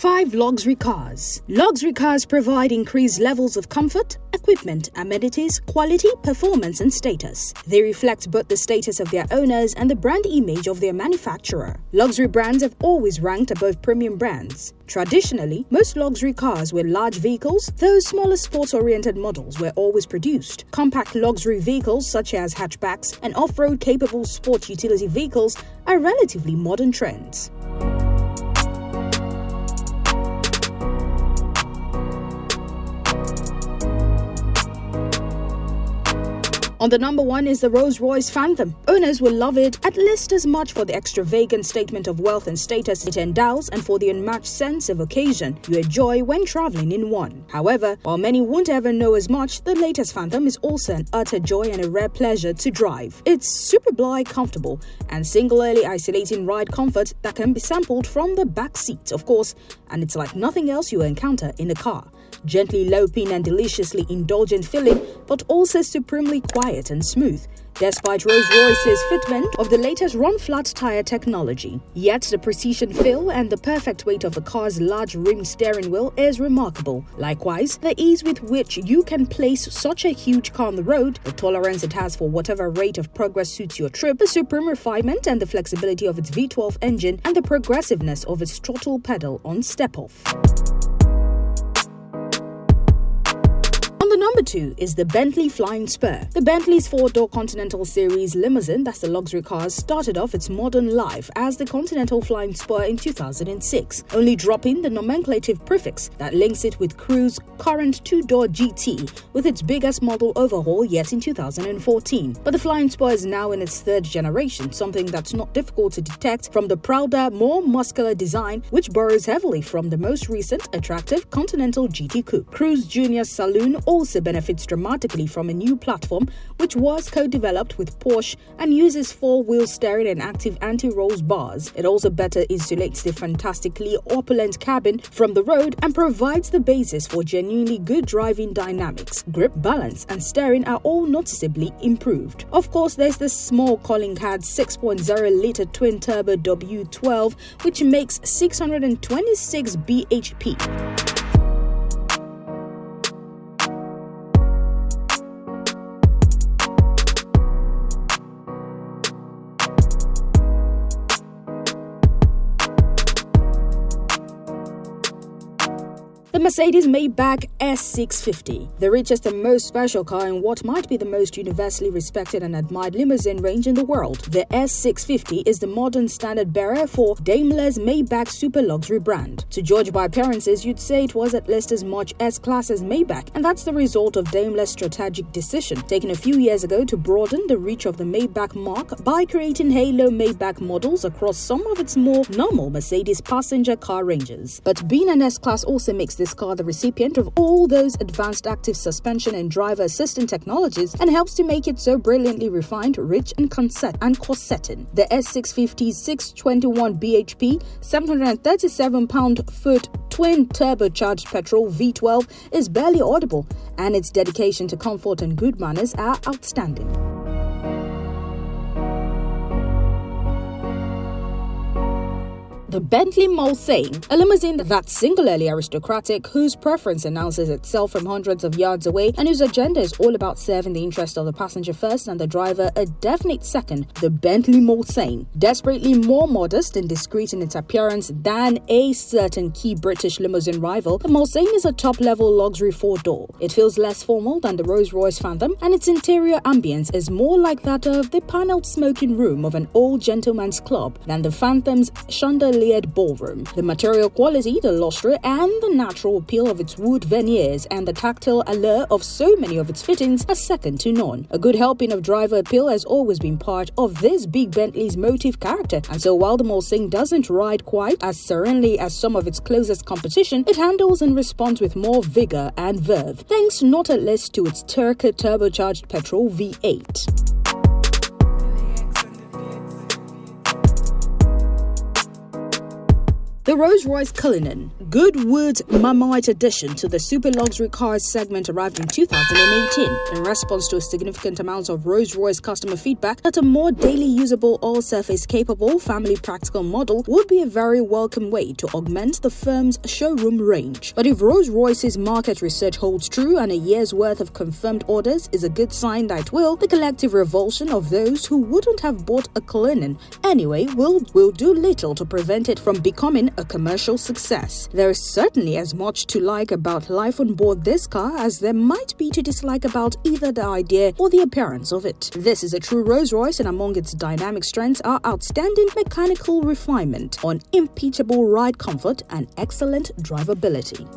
5 luxury cars. Luxury cars provide increased levels of comfort, equipment, amenities, quality, performance, and status. They reflect both the status of their owners and the brand image of their manufacturer. Luxury brands have always ranked above premium brands. Traditionally, most luxury cars were large vehicles, though smaller sports-oriented models were always produced. Compact luxury vehicles such as hatchbacks and off-road capable sport utility vehicles are relatively modern trends. On the number 1 is the RollsRoyce Phantom. Owners will love it at least as much for the extravagant statement of wealth and status it endows and for the unmatched sense of occasion you enjoy when traveling in one. However, while many won't ever know as much, the latest Phantom is also an utter joy and a rare pleasure to drive. It's superbly comfortable and singularly isolating ride comfort that can be sampled from the back seat, of course, and it's like nothing else you will encounter in a car. Gently loping and deliciously indulgent feeling, but also supremely quiet and smooth, despite Rolls-Royce's fitment of the latest run-flat tire technology. Yet the precision feel and the perfect weight of the car's large rim steering wheel is remarkable. Likewise, the ease with which you can place such a huge car on the road, the tolerance it has for whatever rate of progress suits your trip, the supreme refinement and the flexibility of its V12 engine, and the progressiveness of its throttle pedal on step-off. Number 2 is the Bentley Flying Spur. The Bentley's 4-door Continental Series limousine, that's the luxury cars, started off its modern life as the Continental Flying Spur in 2006, only dropping the nomenclative prefix that links it with Cruise's current 2-door GT, with its biggest model overhaul yet in 2014. But the Flying Spur is now in its 3rd generation, something that's not difficult to detect from the prouder, more muscular design, which borrows heavily from the most recent, attractive Continental GT Coupe. Cruise Junior Saloon also benefits dramatically from a new platform which was co-developed with Porsche and uses 4-wheel steering and active anti-rolls bars. It also better insulates the fantastically opulent cabin from the road and provides the basis for genuinely good driving dynamics. Grip, balance, and steering are all noticeably improved. Of course, there's the small calling card 6.0-litre twin-turbo W12, which makes 626 bhp. The Mercedes-Maybach S650, the richest and most special car in what might be the most universally respected and admired limousine range in the world. The S650 is the modern standard bearer for Daimler's Maybach super luxury brand. To judge by appearances, you'd say it was at least as much S-Class as Maybach, and that's the result of Daimler's strategic decision, taken a few years ago to broaden the reach of the Maybach mark by creating halo Maybach models across some of its more normal Mercedes passenger car ranges. But being an S-Class also makes this car the recipient of all those advanced active suspension and driver assistant technologies and helps to make it so brilliantly refined, rich, and corsetting. The S650's 621 bhp, 737 pound-foot twin turbocharged petrol V12 is barely audible, and its dedication to comfort and good manners are outstanding. The Bentley Mulsanne, a limousine that's singularly aristocratic, whose preference announces itself from hundreds of yards away, and whose agenda is all about serving the interest of the passenger first and the driver a definite second. The Bentley Mulsanne, desperately more modest and discreet in its appearance than a certain key British limousine rival, the Mulsanne is a top-level luxury 4-door. It feels less formal than the Rolls-Royce Phantom, and its interior ambience is more like that of the panelled smoking room of an old gentleman's club than the Phantom's chandelier ballroom. The material quality, the lustre, and the natural appeal of its wood veneers and the tactile allure of so many of its fittings are second to none. A good helping of driver appeal has always been part of this big Bentley's motive character, and so while the Mulsanne doesn't ride quite as serenely as some of its closest competition, it handles and responds with more vigor and verve, thanks not at least to its turbo turbocharged petrol V8. The The Rolls-Royce Cullinan, Goodwood's Marmite addition to the super luxury cars segment, arrived in 2018 in response to a significant amount of Rolls-Royce customer feedback that a more daily usable, all-surface capable, family practical model would be a very welcome way to augment the firm's showroom range. But if Rolls-Royce's market research holds true and a year's worth of confirmed orders is a good sign that the collective revulsion of those who wouldn't have bought a Cullinan anyway will do little to prevent it from becoming a commercial success. There is certainly as much to like about life on board this car as there might be to dislike about either the idea or the appearance of it. This is a true Rolls-Royce, and among its dynamic strengths are outstanding mechanical refinement, unimpeachable ride comfort, and excellent drivability.